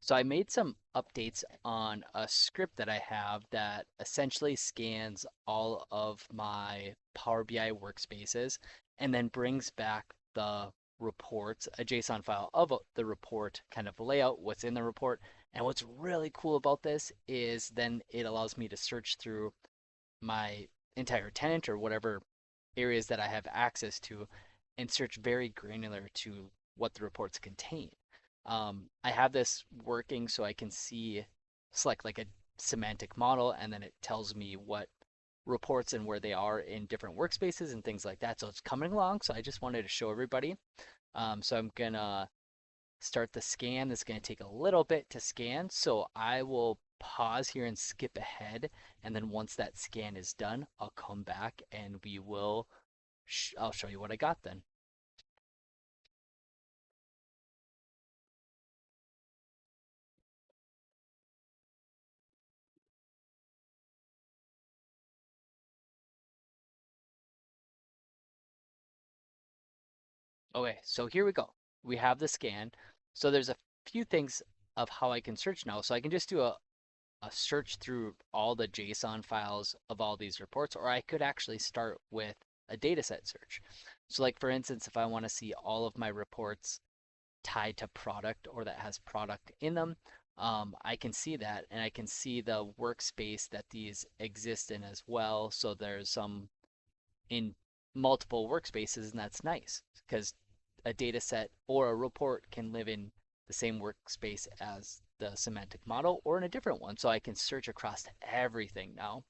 So I made some updates on a script that I have that essentially scans all of my Power BI workspaces and then brings back the reports, a JSON file of the report, kind of layout, what's in the report. And what's really cool about this is then it allows me to search through my entire tenant or whatever areas that I have access to and search very granular to what the reports contain. I have this working so I can select like a semantic model, and then it tells me what reports and where they are in different workspaces and things like that. So it's coming along. So I just wanted to show everybody. So I'm gonna start the scan. It's gonna take a little bit to scan. So I will pause here and skip ahead. And then once that scan is done, I'll come back and I'll show you what I got then. Okay, so here we go. We have the scan. So there's a few things of how I can search now. So I can just do a search through all the JSON files of all these reports, or I could actually start with a dataset search. So like for instance, if I want to see all of my reports tied to product or that has product in them, I can see that and I can see the workspace that these exist in as well. So there's some in multiple workspaces, and that's nice because a data set or a report can live in the same workspace as the semantic model or in a different one. So I can search across everything now.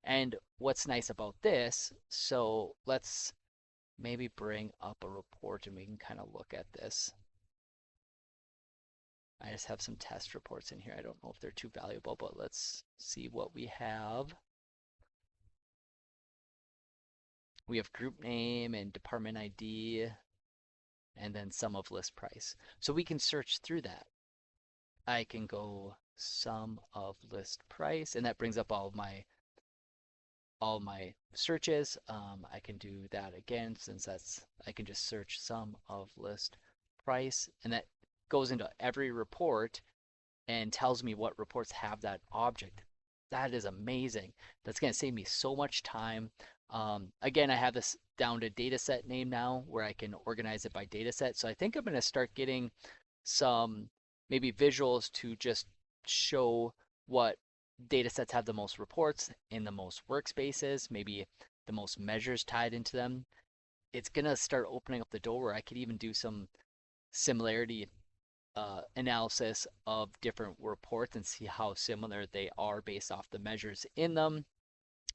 And what's nice about this, so let's maybe bring up a report and we can kind of look at this. I just have some test reports in here. I don't know if they're too valuable, but let's see what we have. We have group name and department ID and then sum of list price. So we can search through that. I can go sum of list price, and that brings up all my searches. I can do that again since I can just search sum of list price, and that goes into every report and tells me what reports have that object. That is amazing. That's going to save me so much time. Again, I have this down to dataset name now where I can organize it by dataset. So I think I'm going to start getting some maybe visuals to just show what datasets have the most reports in the most workspaces, maybe the most measures tied into them. It's going to start opening up the door where I could even do some similarity analysis of different reports and see how similar they are based off the measures in them.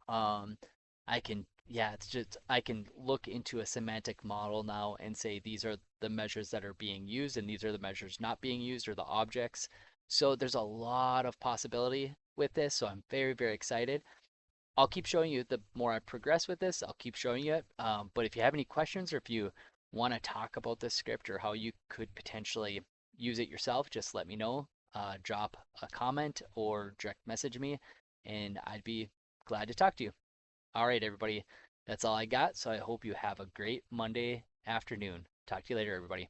Um, I can, yeah, it's just, I can look into a semantic model now and say these are the measures that are being used and these are the measures not being used or the objects. So there's a lot of possibility with this. So I'm very, very excited. I'll keep showing you the more I progress with this, I'll keep showing you it. But if you have any questions or if you want to talk about this script or how you could potentially use it yourself, just let me know. Drop a comment or direct message me, and I'd be glad to talk to you. All right, everybody, that's all I got. So I hope you have a great Monday afternoon. Talk to you later, everybody.